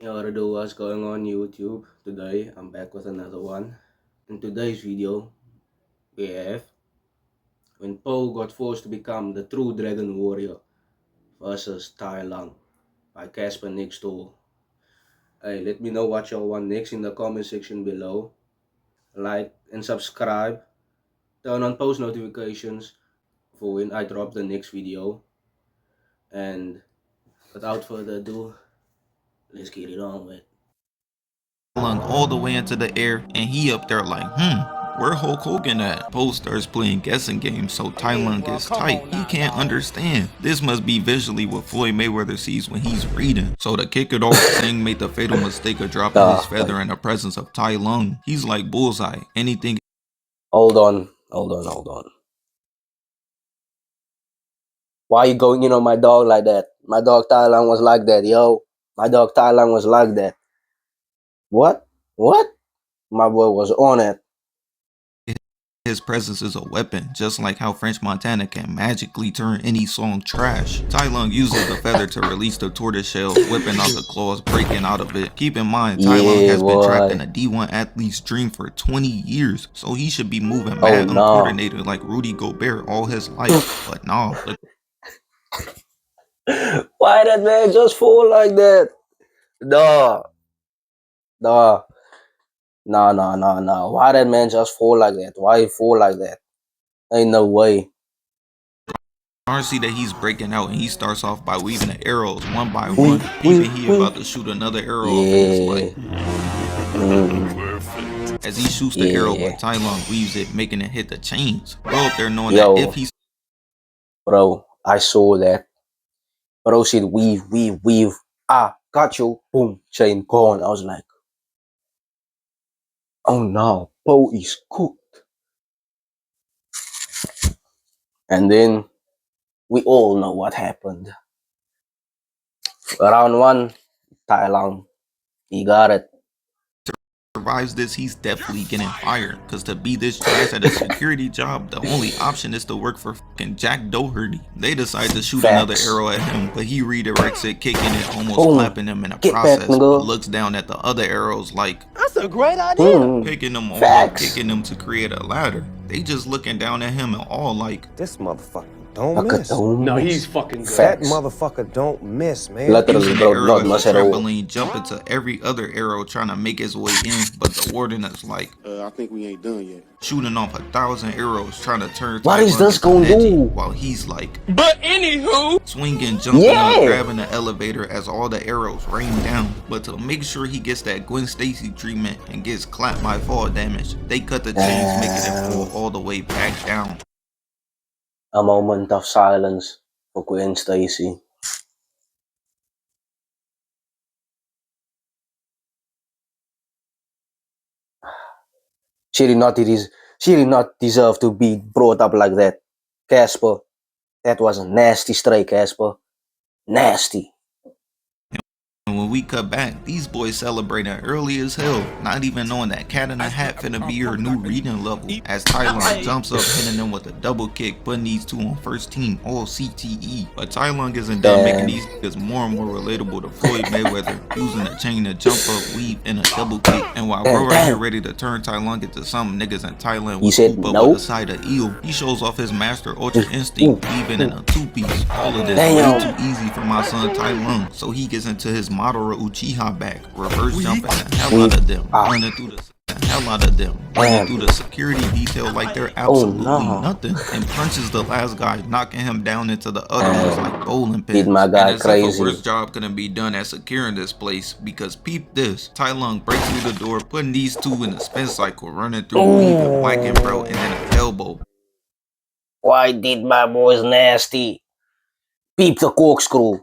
Yo, what to do? What's going on YouTube? Today I'm back with another one. In today's video, we have when Poe got forced to become the true dragon warrior versus Tai Lung by CasperNextDoor. Hey, let me know what y'all want next in the comment section below. Like and subscribe. Turn on post notifications for when I drop the next video. And without further ado, let's get it on with. Lung all the way into the air, and he up there like, where Hulk Hogan at? Poe starts playing guessing games, so Tai Lung gets tight. He can't understand. This must be visually what Floyd Mayweather sees when he's reading. So to kick it off, Singh made the fatal mistake of dropping his feather in the presence of Tai Lung. He's like Bullseye. Anything. Hold on. Why you going in on my dog like that? My dog Tai Lung was like that, yo. My dog Tai Lung was like that. What? What? My boy was on it. His presence is a weapon, just like how French Montana can magically turn any song trash. Tai Lung uses the feather to release the tortoiseshell, whipping out the claws, breaking out of it. Keep in mind, Tai Lung has been trapped in a D1 athlete's dream for 20 years, so he should be moving mad uncoordinated like Rudy Gobert all his life. But nah. Why that man just fall like that? No. Why that man just fall like that? Why he fall like that? Ain't no way. I see that he's breaking out, and he starts off by weaving the arrows one by one. Even he about to shoot another arrow off in his leg. As he shoots the arrow, but Tai Lung weaves it, making it hit the chains. Bro up there knowing that if he's... Bro, I saw that. Bro said weave. Ah, got you. Boom, chain gone. I was like, oh no, Poe is cooked. And then we all know what happened. Round one, Tai Lung, he got it. Survives this, he's definitely getting fired. Cause to be this trash at a security job, the only option is to work for fucking Jack Doherty. They decide to shoot another arrow at him, but he redirects it, kicking it, almost clapping him in the process. But looks down at the other arrows like, that's a great idea. Picking them all up, kicking them to create a ladder. They just looking down at him and all like, this motherfucker don't miss. No, he's fucking good. That motherfucker don't miss, man. Using the arrow as a trampoline, jumping to every other arrow, trying to make his way in, but the warden is like, I think we ain't done yet. Shooting off 1,000 arrows, trying to turn. What is this gonna do? While he's like, but anywho, swinging, jumping up, grabbing the elevator as all the arrows rain down. But to make sure he gets that Gwen Stacy treatment and gets clapped by fall damage, they cut the chains, making it fall all the way back down. A moment of silence for Gwen Stacy. She did not deserve to be brought up like that. Casper, that was a nasty strike, Casper. Nasty. And when we cut back, these boys celebrating early as hell, not even knowing that Cat in the Hat finna be your new reading level. As Tai Lung jumps up, hitting them with a double kick, putting these two on first team all CTE. But Tai Lung isn't done making these niggas more and more relatable to Floyd Mayweather, using a chain to jump up, weave, and a double kick. And while we're right here ready to turn Tai Lung into some niggas in Thailand with scoop up with a side of eel, he shows off his master ultra instinct, weaving in a two-piece. All of this way too easy for my son Tai Lung, so he gets into his Madara Uchiha back, reverse jumping the hell out of them, running through the hell out of them, running through the security detail like they're absolutely nothing, and punches the last guy, knocking him down into the other ones like bowling pins. My guy and crazy. If a worse job couldn't be done at securing this place, because peep this, Tai Lung breaks through the door, putting these two in a spin cycle, running through, weaving, whacking bro, and then an elbow. Why did my boys nasty? Peep the corkscrew.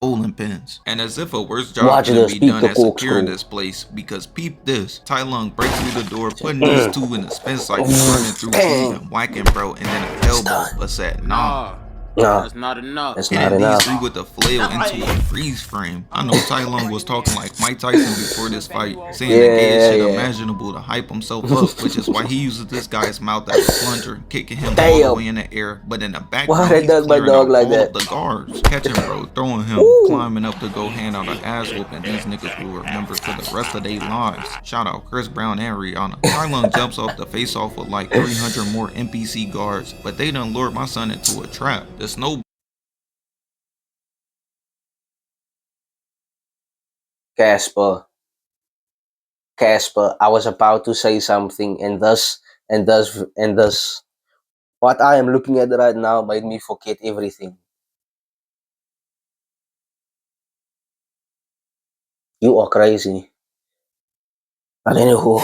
Bowling pins. And as if a worse job couldn't be done at securing this place, because peep this, Tai Lung breaks through the door, putting these two in a spin cycle, running through, weaving, whacking bro, and then an elbow, but said nah. No, That's not enough. that's not Hitting these enough. three with a flail into a freeze frame. I know Tai Lung was talking like Mike Tyson before this fight, saying the gayest shit Yeah. imaginable to hype himself up, which is why he uses this guy's mouth as a plunger, kicking him all the Damn. way in the air, but in the Why background they he's done my clearing dog out like all that? of the guards, catching bro, throwing him, Ooh. climbing up to go hand out an ass whooping these niggas will remember for the rest of their lives. Shout out Chris Brown and Rihanna. Tai Lung jumps off the face off with like 300 more NPC guards, but they done lured my son into a trap. The snow Casper, I was about to say something, and thus, what I am looking at right now made me forget everything. You are crazy. But anywho,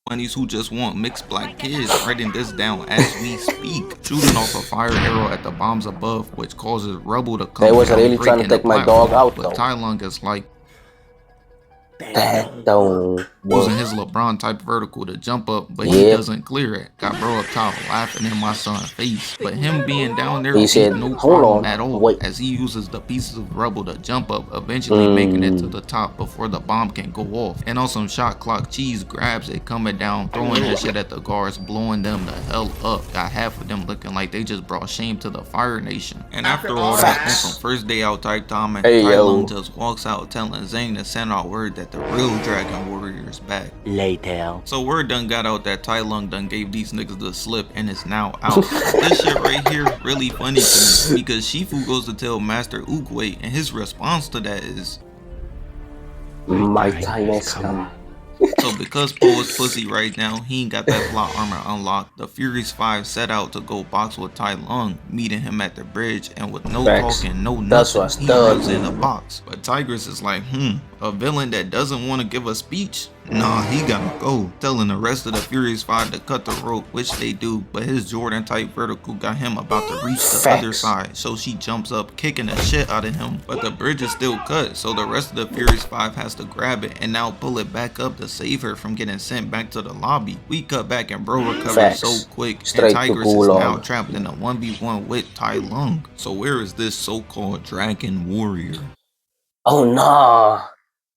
bunnies who just want mixed black kids, writing this down as we speak, shooting off a fire arrow at the bombs above, which causes rubble to they come was down, really trying to breaking the take my dog platform. out But though. Tai Lung is like That don't work. using his LeBron type vertical to jump up, but he Yep. doesn't clear it. Got bro up top laughing in my son's face. But him being down there He ain't said, no hold problem on, at all, wait. as he uses the pieces of rubble to jump up, eventually making it to the top before the bomb can go off. And on some shot clock, Cheese grabs it coming down, throwing that shit at the guards, blowing them the hell up. Got half of them looking like they just brought shame to the Fire Nation. And after all that, on some first day out type timing, Hey, Tai Lung yo. just walks out telling Zane to send out word that the real Dragon Warrior is back. Later. So word done got out that Tai Lung done gave these niggas the slip and is now out. This shit right here really funny to me because Shifu goes to tell Master Oogway and his response to that is, My time has come. so because Poe is pussy right now, he ain't got that plot armor unlocked. The Furies 5 set out to go box with Tai Lung, meeting him at the bridge, and with no Facts. talking, no That's nothing, what's he done. runs in a box. But Tigress is like, a villain that doesn't want to give a speech? Nah, he gotta go. Telling the rest of the Furies 5 to cut the rope, which they do, but his Jordan type vertical got him about to reach the other Facts. side, so she jumps up, kicking the shit out of him. But the bridge is still cut, so the rest of the Furies 5 has to grab it and now pull it back up to save her from getting sent back to the lobby. We cut back and bro recovers Facts. so quick, Straight and to Tigress is now Gulag. trapped in a 1v1 with Tai Lung. So where is this so-called Dragon Warrior? Oh nah.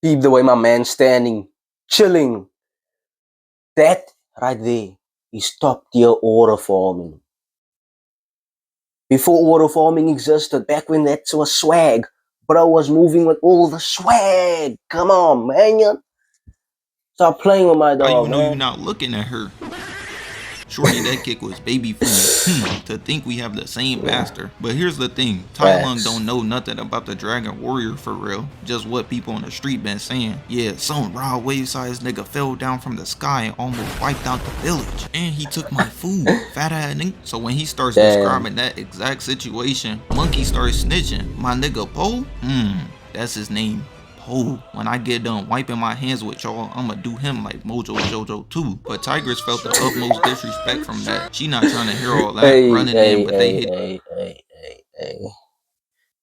Keep the way my man's standing, chilling. That right there is top tier order farming. Before order farming existed, back when that was swag, bro was moving with all the swag. Come on, man. Stop playing with my How dog, you know you're man. not looking at her? Shorty, that kick was baby food. To think we have the same master. But here's the thing, Tai Lung don't know nothing about the Dragon Warrior for real. Just what people on the street been saying. Yeah, some raw wave-sized nigga fell down from the sky and almost wiped out the village. And he took my food, fat ass nigga. So when he starts describing that exact situation, Monkey starts snitching. My nigga Poe? That's his name. When I get done wiping my hands with y'all, I'ma do him like Mojo Jojo too. But Tigress felt the utmost disrespect from that. She not trying to hear all that, running in, but they hit. Hey.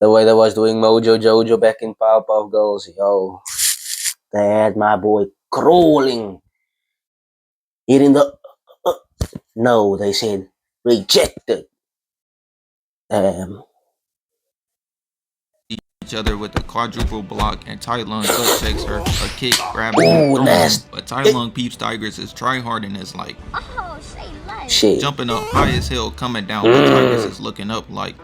The way they was doing Mojo Jojo back in Powerpuff Girls, yo. They had my boy crawling. Eating the... no, they said rejected. Each other with a quadruple block, and Tai Lung gut checks her, a kick, grabbing him, throwing him. But Tai Lung peeps Tigress is tryhard and is like, shit. Jumping up high as hell, coming down, but Tigress is looking up like,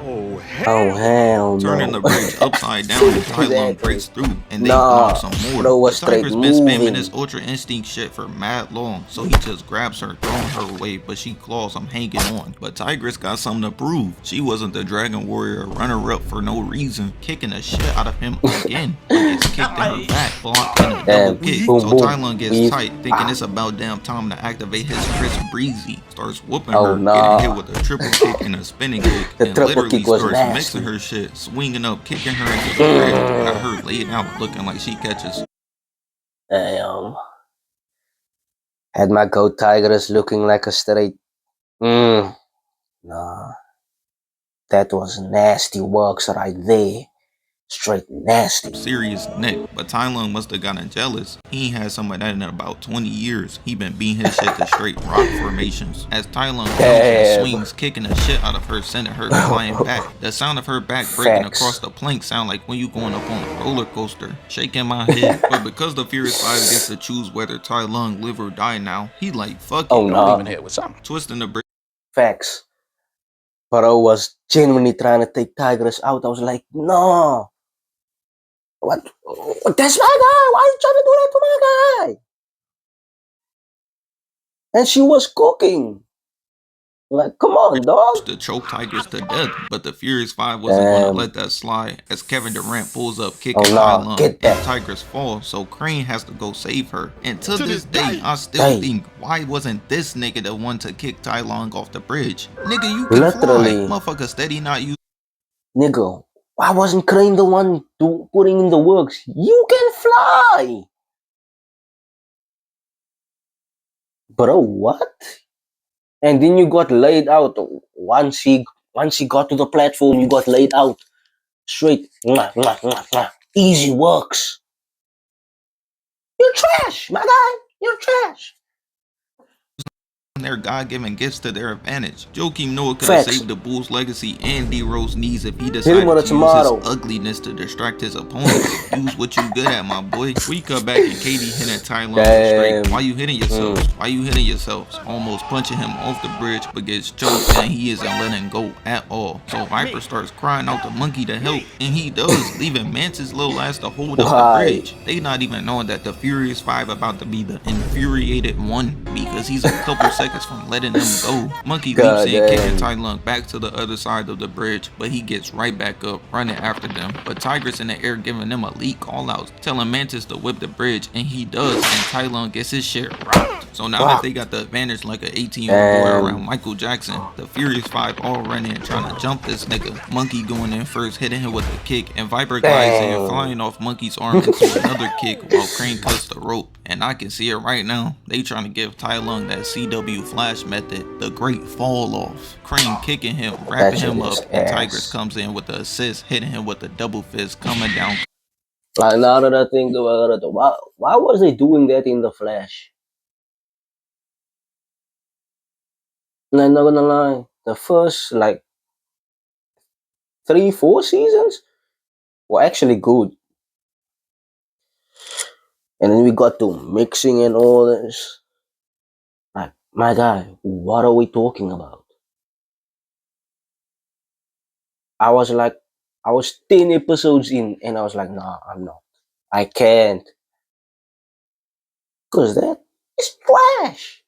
oh hell no. Turning the bridge upside down, and Tai Lung breaks through, and they block some more. Bro But was straight Tigress been spamming moving. this Ultra Instinct shit for mad long, so he just grabs her, throwing her away, but she claws him hanging on. But Tigress got something to prove. She wasn't the Dragon Warrior runner-up for no reason, kicking the shit out of him again. He gets kicked in her back, blocked in a double kick. Boom, So boom. Tai Lung gets tight, thinking it's about damn time to activate his Chris Breezy. Starts whooping her, getting hit with a triple kick and a spinning kick, The and triple literally kick was starts nasty. mixing her shit, swinging up, kicking her into the bridge. Got her laid out, looking like she catches. Damn. Had my goat Tigress looking like a straight... Nah. That was nasty works right there. Straight nasty. serious neck, but Tai Lung must have gotten jealous. He ain't had some of that in about 20 years. He been beating his shit to straight rock formations. As Tai Lung jumps and swings, kicking the shit out of her, sending her flying back. The sound of her back breaking across the plank sound like when you going up on a roller coaster. Shaking my head, but because the Furious 5 gets to choose whether Tai Lung live or die now, he like, fuck it. Oh no. Leaving here with something. Twisting the bridge. Facts. But I was genuinely trying to take Tigress out. I was like, no. What? That's my guy. Why are you trying to do that to my guy? And she was cooking. Like, come on, dog. To choke Tigress to death, but the Furious 5 wasn't gonna let that slide as Kevin Durant pulls up kicking Tai Lung and Tigress falls, so Crane has to go save her. And to this day, I still think, why wasn't this nigga the one to kick Tai Lung off the bridge? Nigga, you can fly. Motherfucker steady not you. Nigga, why wasn't Crane the one putting in the works? You can fly. Bro, what? And then you got laid out. Once he got to the platform, you got laid out. Straight. Mwah, mwah, mwah, mwah. Easy works. You're trash, my guy. You're trash. Their God-given gifts to their advantage. Joakim Noah could have saved the Bulls' legacy and D-Rose's knees if he decided to use his ugliness to distract his opponents. Use what you good at, my boy. We cut back and KD hitting Tai Lung straight. Why you hitting yourselves? Why you hitting yourselves? Almost punching him off the bridge, but gets choked and he isn't letting go at all. So Viper starts crying out to Monkey to help, and he does, leaving Mantis' little ass to hold up the bridge. They not even knowing that the Furious 5 about to be the infuriated one because he's a couple seconds from letting them go. Monkey leaps in, kicking Tai Lung back to the other side of the bridge, but he gets right back up, running after them. But Tigress in the air giving them a lead call out, telling Mantis to whip the bridge, and he does, and Tai Lung gets his shit rocked. So now that they got the advantage like an 18-year-old boy around Michael Jackson, the Furious 5 all running and trying to jump this nigga. Monkey going in first, hitting him with a kick, and Viper glides in, flying off Monkey's arm into another kick while Crane cuts the rope. And I can see it right now. They trying to give Tai Lung that CW Flash method, the great fall off. Crane kicking him, wrapping him up, and Tigress comes in with the assist, hitting him with the double fist, coming down. Like, now that I think about it, why was they doing that in the Flash? And I'm not gonna lie, the first like 3-4 seasons were actually good. And then we got to mixing and all this. Like, my guy, what are we talking about? I was 10 episodes in, and I was like, nah, I'm not. I can't. Because that is trash.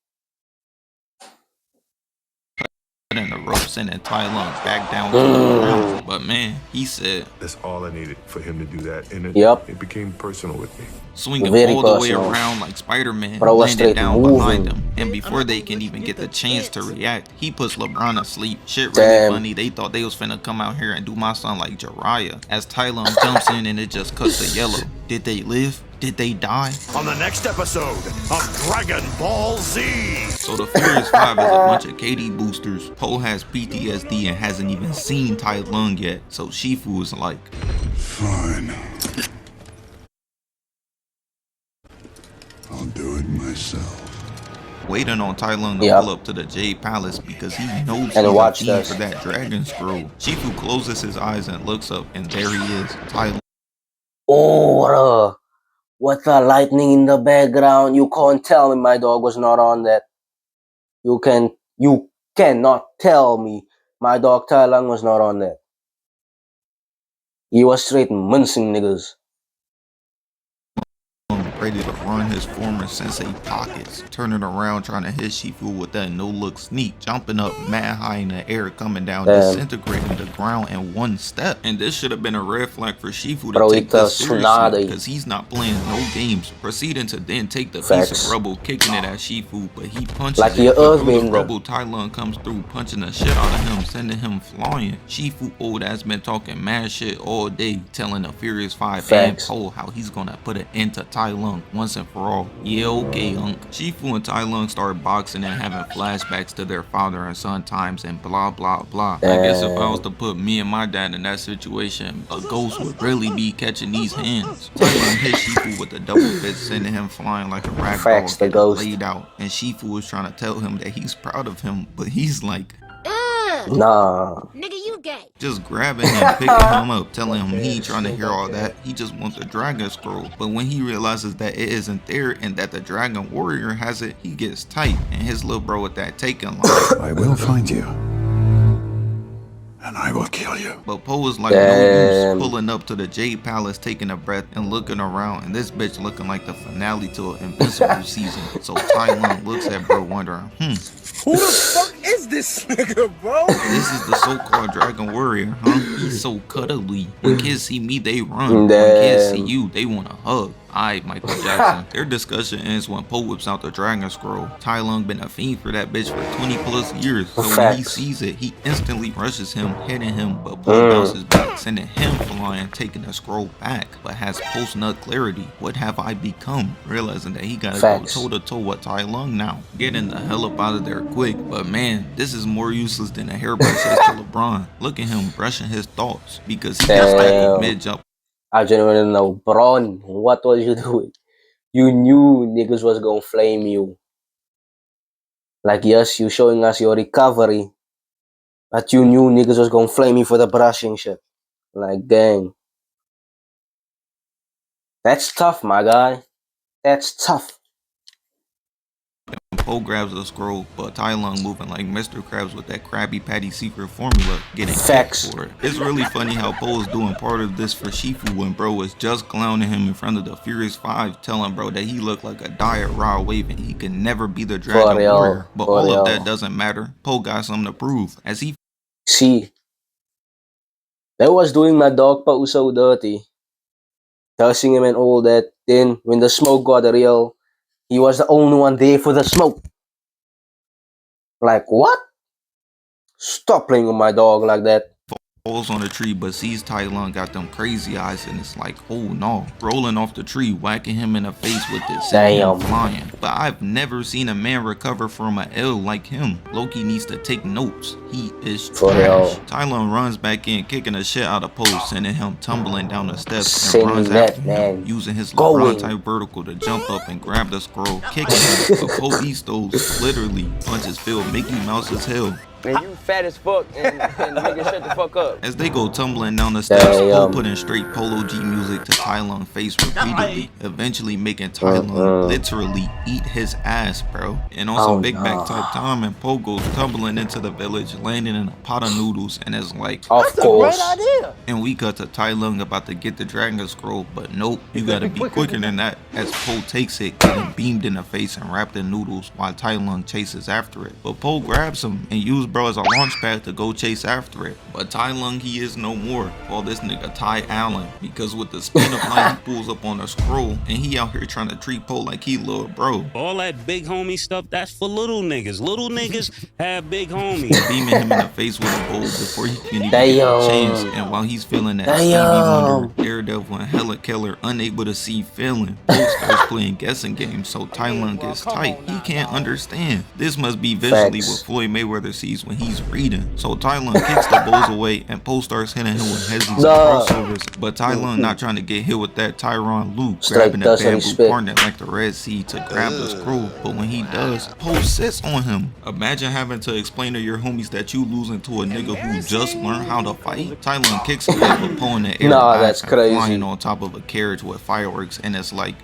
In the ropes and Tai Lung back down to the ground. But man, he said, that's all I needed for him to do that. And it became personal with me. Swinging all the way around like Spider-Man, landed down behind them. And before they can even get the chance to react, he puts LeBron asleep. Shit really funny. They thought they was finna come out here and do my son like Jiraiya. As Tai Lung jumps in and it just cuts to yellow. Did they live? Did they die? On the next episode of Dragon Ball Z. So the Furious 5 is a bunch of KD boosters. Poe has PTSD and hasn't even seen Tai Lung yet. So Shifu is like, fine. I'll do it myself. Waiting on Tai Lung to pull up to the Jade Palace because he knows he's a thief for that dragon scroll. Shifu closes his eyes and looks up, and there he is, Tai Lung. Oh, what the lightning in the background. You can't tell me my dog was not on that. You cannot tell me my dog Tai Lung was not on that. He was straight mincing niggas. Ready to run his former sensei pockets, turning around trying to hit Shifu with that no-look sneak, jumping up mad high in the air, coming down, disintegrating the ground in one step. And this should have been a red flag for Shifu to take this seriously, because he's not playing no games. Proceeding to then take the piece of rubble, kicking it at Shifu, but he punches it. Through the rubble, Tai Lung comes through, punching the shit out of him, sending him flying. Shifu old ass been talking mad shit all day, telling the Furious 5 and Poe how he's gonna put an end to Tai Lung. Lung once and for all. Yeah, okay, Unk. Shifu and Tai Lung start boxing and having flashbacks to their father and son times and blah blah blah. I guess if I was to put me and my dad in that situation, a ghost would really be catching these hands. Tai Lung hit Shifu with a double fist, sending him flying like a rag doll, getting laid out. And Shifu was trying to tell him that he's proud of him, but he's like, nah. Nigga, you gay. Just grabbing him, picking him up, telling him he ain't trying to hear all that. He just wants the dragon scroll. But when he realizes that it isn't there and that the dragon warrior has it, he gets tight. And his little bro with that taken line. I will find you. And I will kill you. But Poe was like, no use, pulling up to the Jade Palace, taking a breath and looking around. And this bitch looking like the finale to an Invincible season. So Tai Lung looks at bro wondering, Who the fuck is this nigga, bro? This is the so-called dragon warrior, huh? He's so cuddly. When kids see me, they run. When kids see you, they want to hug. Alright, Michael Jackson. Their discussion ends when Poe whips out the dragon scroll. Tai Lung been a fiend for that bitch for 20 plus years. So when he sees it, he instantly rushes him, hitting him, but Poe bounces back, sending him flying, taking the scroll back. But has post-nut clarity. What have I become? Realizing that he gotta go toe-to-toe with Tai Lung now. Getting the hell up out of there quick. But man, this is more useless than a hairbrush to LeBron. Look at him brushing his thoughts because he gets back mid-jump. I genuinely know, Bron, what was you doing? You knew niggas was gonna flame you. Like, yes, you showing us your recovery, but you knew niggas was gonna flame you for the brushing shit. Like, dang. That's tough, my guy. That's tough. Poe grabs the scroll, but Tai Lung moving like Mr. Krabs with that Krabby Patty secret formula, getting kicked for it. It's really funny how Poe is doing part of this for Shifu when bro was just clowning him in front of the Furious Five, telling bro that he looked like a diet raw wave and he could never be the dragon warrior. But all of that doesn't matter. Poe got something to prove, as he see, that was doing my dog Poe so dirty, cursing him and all that. Then when the smoke got real, he was the only one there for the smoke. Like, what? Stop playing with my dog like that. falls on the tree but sees Tai Lung got them crazy eyes and it's like, oh no. Rolling off the tree, whacking him in the face with it, sending him flying. But I've never seen a man recover from an L like him. Loki needs to take notes. He is trash. Tai Lung runs back in, kicking the shit out of Poe, sending him tumbling down the steps and runs after him, using his LeBron type vertical to jump up and grab the scroll, kicking him. But Poe beats those, literally punches Phil Mickey Mouse as hell. Man, you fat as fuck and nigga shut the fuck up. As they go tumbling down the steps, Poe putting straight Polo G music to Tai Lung's face repeatedly, eventually making Tai Lung literally eat his ass, bro. And on some big back type time, and Poe goes tumbling into the village, landing in a pot of noodles, and it's like, that's a great idea. And we cut to Tai Lung about to get the dragon scroll, but nope, you gotta be quicker than that, as Poe takes it, getting beamed in the face and wrapped in noodles while Tai Lung chases after it. But Poe grabs him and uses bro as a launch pad to go chase after it. But Tai Lung, he is no more. Call this nigga Tai Allen, because with the spin of light, he pulls up on a scroll and he out here trying to treat Poe like he little bro. All that big homie stuff, that's for little niggas. Little niggas have big homies. Beaming him in the face with a bowl before he can even get a chance. And while he's feeling that Stevie Wonder, Daredevil, and Hella Keller unable to see feeling, Poe starts playing guessing games, so Tai Lung gets tight. He can't understand. This must be visually what Floyd Mayweather sees when he's reading. So Tai Lung kicks the bowls away and Poe starts hitting him with heads and crossovers. But Tai Lung not trying to get hit with that Tyron Luke, grabbing the bamboo partner like the Red Sea to grab the scroll. But when he does, Poe sits on him. Imagine having to explain to your homies that you losing to a nigga who just learned how to fight. Tai Lung kicks him with Poe in the air, that's crazy, flying on top of a carriage with fireworks, and it's like,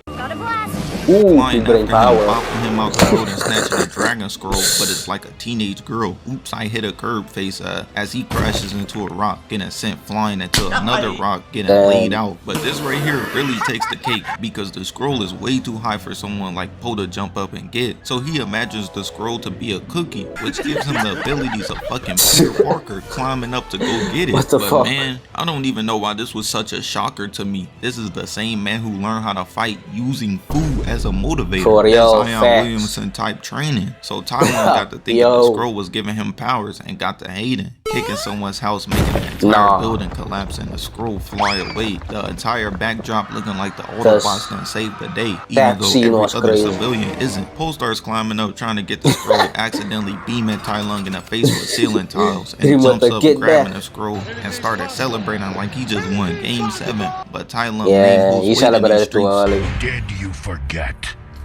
ooh, flying after him, bopping him out the road and snatching a dragon scroll, but it's like a teenage girl. Oops, I hit a curb face as he crashes into a rock, getting sent flying into another rock, getting laid out. But this right here really takes the cake, because the scroll is way too high for someone like Poe to jump up and get. So he imagines the scroll to be a cookie, which gives him the abilities of fucking Peter Parker climbing up to go get it. But man, I don't even know why this was such a shocker to me. This is the same man who learned how to fight using food as a motivator, For real, Zion facts. Williamson type training. So Tai Lung got to thinking the scroll was giving him powers and got to hating, kicking someone's house, making the entire building collapse and the scroll fly away. The entire backdrop looking like the Autobots done saved the day, even though every other civilian isn't. Poe starts climbing up trying to get the scroll, accidentally beaming Tai Lung in the face with ceiling tiles, and jumps up grabbing the scroll and started celebrating like he just won Game 7. But Tai Lung he celebrated too early. Did you forget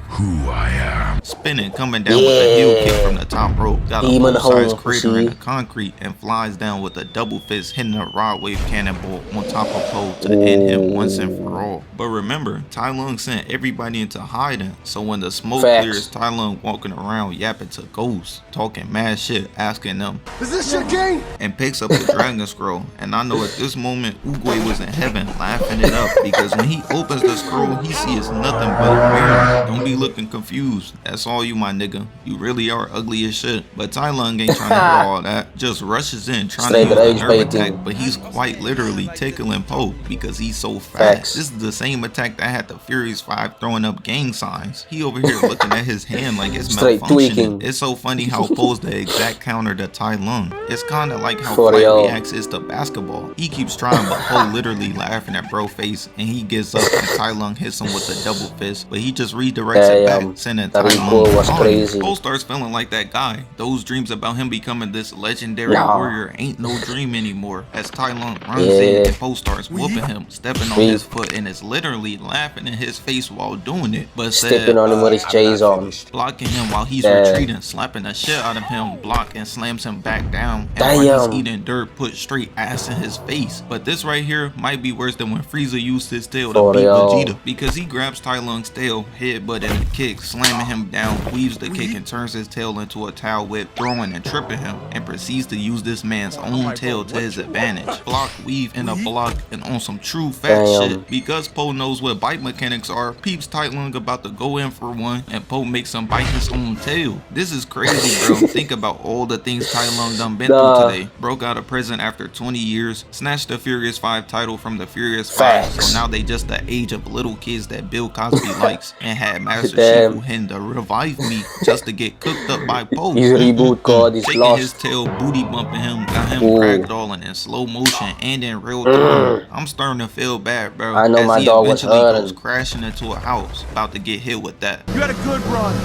who I am? Spinning, coming down with a heel kick from the top rope. Got a full-size crater in the concrete and flies down with a double fist, hitting a rod wave cannonball on top of Poe to end him once and for all. But remember, Tai Lung sent everybody into hiding, so when the smoke clears, Tai Lung walking around yapping to ghosts, talking mad shit, asking them, Is this your game? and picks up the dragon scroll. And I know at this moment, Oogway was in heaven laughing it up, because when he opens the scroll, he sees nothing but mirror. Don't be looking confused. That's all you, my nigga. You really are ugly as shit. But Tai Lung ain't trying to hear all that. Just rushes in trying to use the nerve attack, but he's quite literally tickling Poe because he's so fast. This is the same attack that had the Furious 5 throwing up gang signs. He over here looking at his hand like it's malfunctioning. It's so funny how Poe's the exact counter to Tai Lung. It's kind of like how Flight reacts is to basketball. He keeps trying, but Poe literally laughing at bro face, and he gets up and Tai Lung hits him with a double fist, but he just redirects it back, sending Tai Lung was crazy. Poe starts feeling like that guy. Those dreams about him becoming this legendary warrior ain't no dream anymore, as Tai Lung runs in and Poe starts whooping him, stepping on his foot, and is literally laughing in his face while doing it, but stepping on him with his J's on, blocking him while he's retreating, slapping the shit out of him, block and slams him back down, and while he's eating dirt, put straight ass in his face. But this right here might be worse than when Frieza used his tail to beat Vegeta, because he grabs Tai Lung's tail, headbutt and kick, slamming him down, weaves the kick and turns his tail into a towel whip, throwing and tripping him, and proceeds to use this man's own tail to his advantage. Block, weave, and a block, and on some true fat shit. Because Poe knows what bite mechanics are, peeps Tai Lung about to go in for one, and Poe makes him bite his own tail. This is crazy, bro. Think about all the things Tai Lung done been through today. Broke out of prison after 20 years, snatched the Furious 5 title from the Furious 5, so now they just the age of little kids that Bill Cosby likes, and had Master Chief who had to revive me just to get cooked up by Poe. His reboot code is shaking lost. His tail, booty bumping him, got him ragdolling in slow motion and in real time. I'm starting to feel bad, bro. I know as my he dog was eventually hurting. goes crashing into a house, about to get hit with that. You had a good run.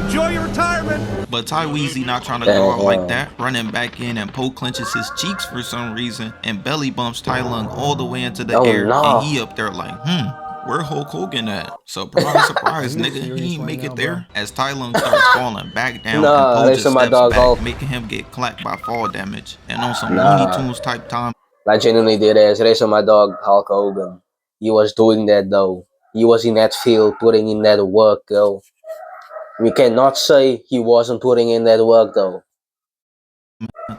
Enjoy your retirement. But Tai Weezy not trying to go out like that, running back in, and Poe clenches his cheeks for some reason and belly bumps Tai Lung all the way into the air, and he up there like, where Hulk Hogan at? Surprise, surprise, nigga, he ain't make it there. As Tai Lung starts falling back down, and Poe just steps back, making him get clapped by fall damage. And on some Looney Tunes type time, I genuinely did as race on my dog Hulk Hogan. He was doing that though. He was in that field, putting in that work though. We cannot say he wasn't putting in that work though.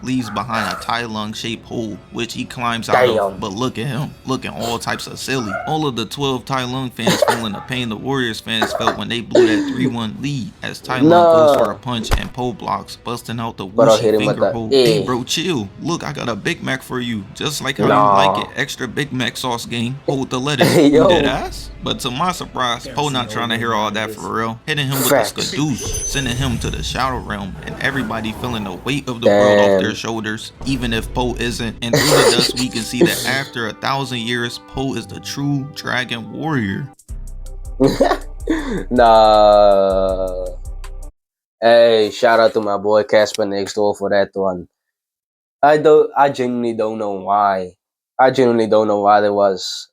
leaves behind a Tai Lung shaped hole, which he climbs out of. But look at him, looking all types of silly. All of the 12 Tai Lung fans feeling the pain the Warriors fans felt when they blew that 3-1 lead, as Tai Lung goes for a punch and Poe blocks, busting out the whooshy finger hole. Hey bro, chill. Look, I got a Big Mac for you, just like how you like it. Extra Big Mac sauce game. Hold the lettuce. Dead ass. But to my surprise, Poe not trying to hear all that for real, hitting him with the skadoosh, sending him to the shadow realm, and everybody feeling the weight of the world off their shoulders, even if Poe isn't. And through the dust, we can see that after 1,000 years, Poe is the true dragon warrior. Nah. Hey, shout out to my boy CasperNextDoor for that one. I genuinely don't know why. I genuinely don't know why they was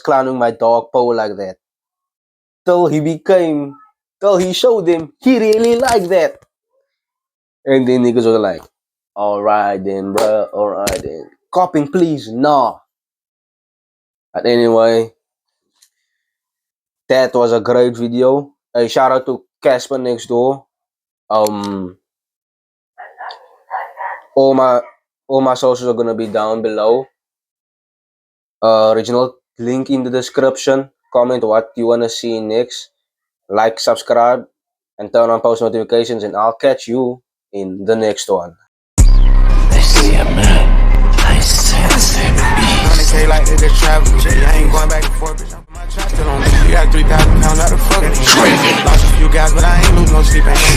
clowning my dog Poe like that. Till he showed him he really liked that. And then niggas were like, alright then, bro, alright then. Copying please, nah. But anyway, that was a great video. Hey, shout out to CasperNextDoor. All my socials are gonna be down below. Original link in the description. Comment what you wanna see next. Like, subscribe, and turn on post notifications, and I'll catch you in the next one. I see a man. I sense a beast. 100K like nigga travel. I ain't going back and forth, bitch. I'm my trap still on me. You got 3 3,000 pounds out of fucking. Lost a few guys, but I ain't lose no sleep. Ain't